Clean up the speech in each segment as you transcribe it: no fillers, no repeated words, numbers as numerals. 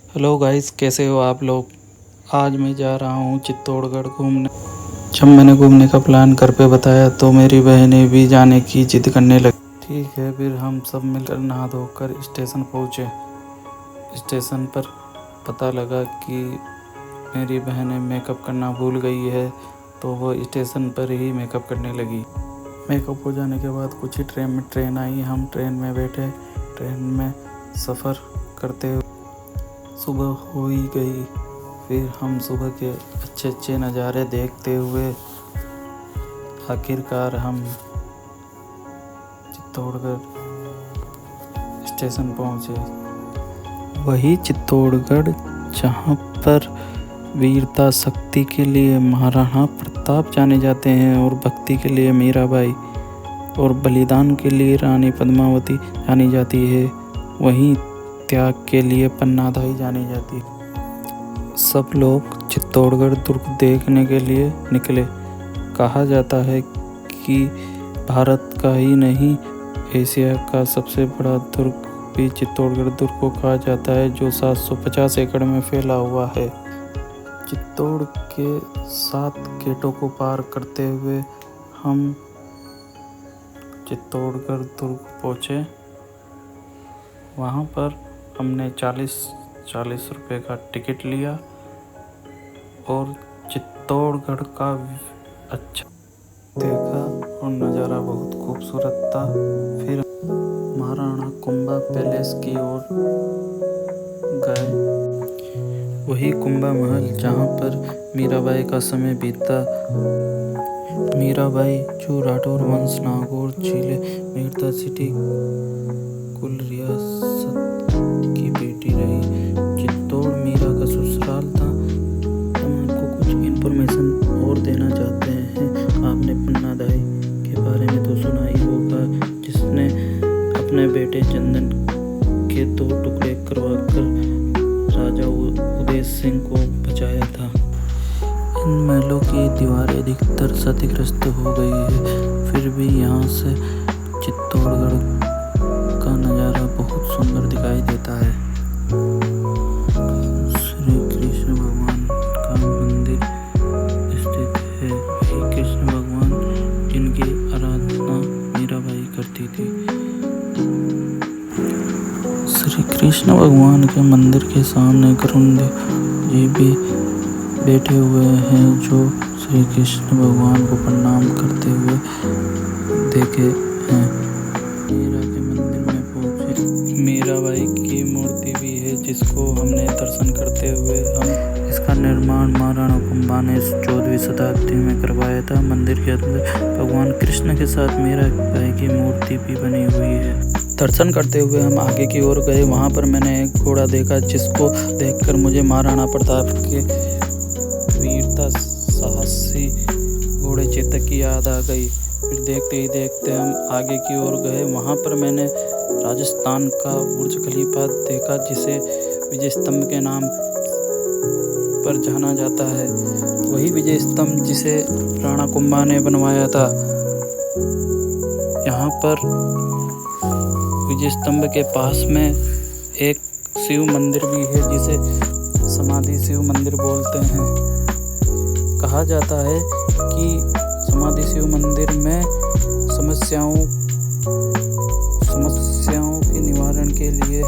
Hello guys, कैसे हो आप लोग। आज मैं जा रहा हूँ चित्तौड़गढ़ घूमने। जब मैंने घूमने का प्लान घर पे बताया तो मेरी बहनें भी जाने की जिद करने लगी। ठीक है, फिर हम सब मिलकर नहा धोकर स्टेशन पहुँचे। स्टेशन पर पता लगा कि मेरी बहनें मेकअप करना भूल गई है, तो वो स्टेशन पर ही मेकअप करने लगी। मेकअप हो जाने के बाद कुछ ही ट्रेन आई। हम ट्रेन में बैठे। ट्रेन में सफ़र करते हुए सुबह हो ही गई। फिर हम सुबह के अच्छे अच्छे नज़ारे देखते हुए आखिरकार हम चित्तौड़गढ़ स्टेशन पहुँचे। वही चित्तौड़गढ़ जहाँ पर वीरता शक्ति के लिए महाराणा प्रताप जाने जाते हैं और भक्ति के लिए मीराबाई और बलिदान के लिए रानी पद्मावती जानी जाती है। वहीं त्याग के लिए पन्नाधाई जानी जाती है। सब लोग चित्तौड़गढ़ दुर्ग देखने के लिए निकले। कहा जाता है कि भारत का ही नहीं, एशिया का सबसे बड़ा दुर्ग भी चित्तौड़गढ़ दुर्ग को कहा जाता है, जो 750 एकड़ में फैला हुआ है। चित्तौड़ के 7 गेटों को पार करते हुए हम चित्तौड़गढ़ दुर्ग पहुँचे। वहाँ पर हमने 40 रुपये का टिकट लिया और चित्तौड़गढ़ का अच्छा देखा और नज़ारा बहुत खूबसूरत था। फिर महाराणा कुंभा पैलेस की ओर गए। वही कुंभा महल जहाँ पर मीराबाई का समय बीता। मीराबाई जो राठौर वंश नागौर जिले मेड़ता सिटी कुल रियासत की बेटी रही। चित्तौड़ मीरा का ससुराल था। हम आपको कुछ इन्फॉर्मेशन और देना चाहते हैं। आपने पन्नाधाई के बारे में तो सुना ही होगा, जिसने अपने बेटे चंदन के 2 टुकड़े करवाकर राजा उदय सिंह को बचाया था। इन महलों की दीवारें अधिकतर क्षतिग्रस्त हो गई है, फिर भी यहाँ से चित्तौड़गढ़ का नज़ारा बहुत सुंदर दिखाई देता है। श्री कृष्ण भगवान का मंदिर स्थित है। वही कृष्ण भगवान जिनकी आराधना मीराबाई करती थी। श्री कृष्ण भगवान के मंदिर के सामने गरुड़देव जी भी बैठे हुए हैं, जो श्री कृष्ण भगवान को प्रणाम करते हुए देखे हैं। मीरा के मंदिर में पहुंचे। मीराबाई की मूर्ति भी है, जिसको हमने दर्शन करते हुए इसका निर्माण महाराणा कुंभा ने 14वीं शताब्दी में करवाया था। मंदिर के अंदर भगवान कृष्ण के साथ मीराबाई की मूर्ति भी बनी हुई है। दर्शन करते हुए हम आगे की ओर गए। वहाँ पर मैंने एक घोड़ा देखा, जिसको देखकर मुझे महाराणा प्रताप के वीरता साहसी घोड़े चेतक की याद आ गई। फिर देखते ही देखते हम आगे की ओर गए। वहाँ पर मैंने राजस्थान का बुर्ज खलीफा देखा, जिसे विजय स्तंभ के नाम पर जाना जाता है। वही विजय स्तंभ जिसे राणा कुंभा ने बनवाया था। यहाँ पर विजय स्तंभ के पास में एक शिव मंदिर भी है, जिसे समाधि शिव मंदिर बोलते हैं। कहा जाता है कि समाधि शिव मंदिर में समस्याओं के निवारण के लिए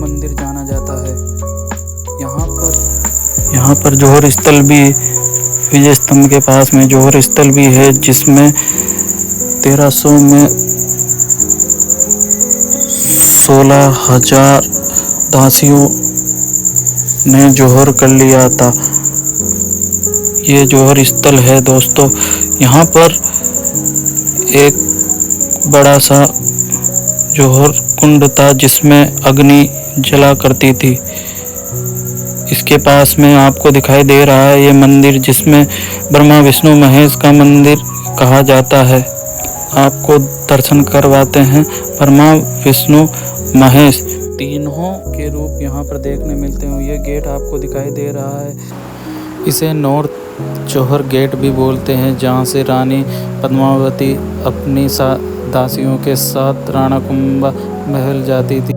मंदिर जाना जाता है। यहाँ पर जौहर स्थल भी, विजय स्तंभ के पास में जौहर स्थल भी है, जिसमें 1300 में 16,000 दासियों ने जौहर कर लिया था। ये जौहर स्थल है दोस्तों। यहाँ पर एक बड़ा सा जौहर कुंड था, जिसमें अग्नि जला करती थी। इसके पास में आपको दिखाई दे रहा है ये मंदिर, जिसमें ब्रह्मा विष्णु महेश का मंदिर कहा जाता है। आपको दर्शन करवाते हैं। ब्रह्मा विष्णु महेश तीनों के रूप यहाँ पर देखने मिलते हैं। ये गेट आपको दिखाई दे रहा है, इसे नॉर्थ जौहर गेट भी बोलते हैं, जहाँ से रानी पद्मावती अपनी दासियों के साथ राणा कुंभा महल जाती थी,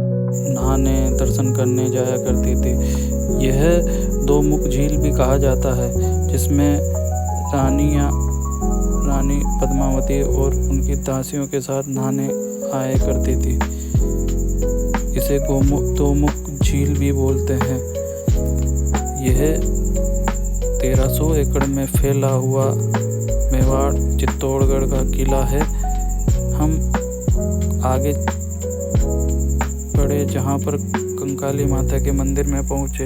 नहाने दर्शन करने जाया करती थी। यह दो मुख झील भी कहा जाता है, जिसमें रानी पद्मावती और उनकी दासियों के साथ नहाने आया करती थी। इसे दो मुख झील भी बोलते हैं। यह 1300 एकड़ में फैला हुआ मेवाड़ चित्तौड़गढ़ का किला है। हम आगे बढ़े जहाँ पर कंकाली माता के मंदिर में पहुँचे।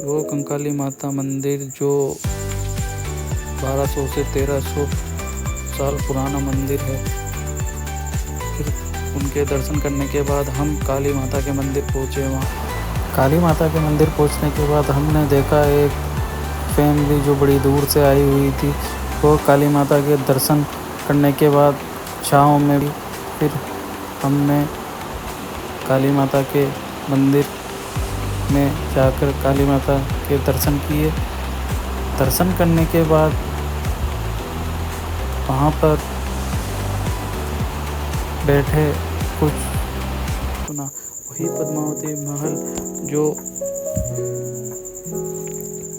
वो कंकाली माता मंदिर जो 1200 से 1300 साल पुराना मंदिर है। फिर उनके दर्शन करने के बाद हम काली माता के मंदिर पहुँचे। वहाँ काली माता के मंदिर पहुँचने के बाद हमने देखा एक फैमिली जो बड़ी दूर से आई हुई थी, वो काली माता के दर्शन करने के बाद छाँव में भी फिर हमने काली माता के मंदिर में जाकर काली माता के दर्शन किए। दर्शन करने के बाद वहाँ पर बैठे कुछ सुना। वही पद्मावती महल जो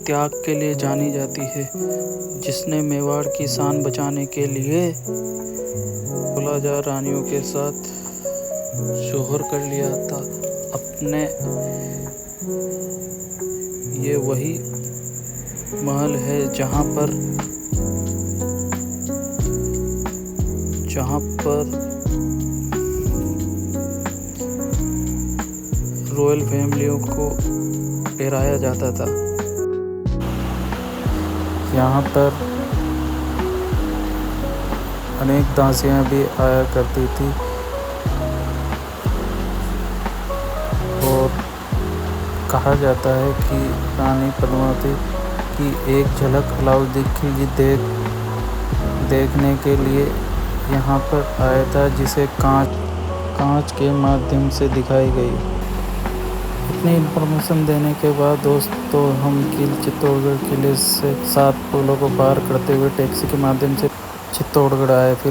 त्याग के लिए जानी जाती है, जिसने मेवाड़ की शान बचाने के लिए 16 रानियों के साथ शोहर कर लिया था अपने। ये वही महल है जहाँ पर रॉयल फैमिलियों को पहराया जाता था। यहाँ पर अनेक दासियाँ भी आया करती थी और कहा जाता है कि रानी पद्मावती की एक झलक अलाउद्दीन खिलजी देखने के लिए यहाँ पर आया था, जिसे कांच के माध्यम से दिखाई गई। इतनी इन्फॉर्मेशन देने के बाद दोस्तों हम चित्तौड़गढ़ किले से 7 पुलों को पार करते हुए टैक्सी के माध्यम से चित्तौड़गढ़ आए। फिर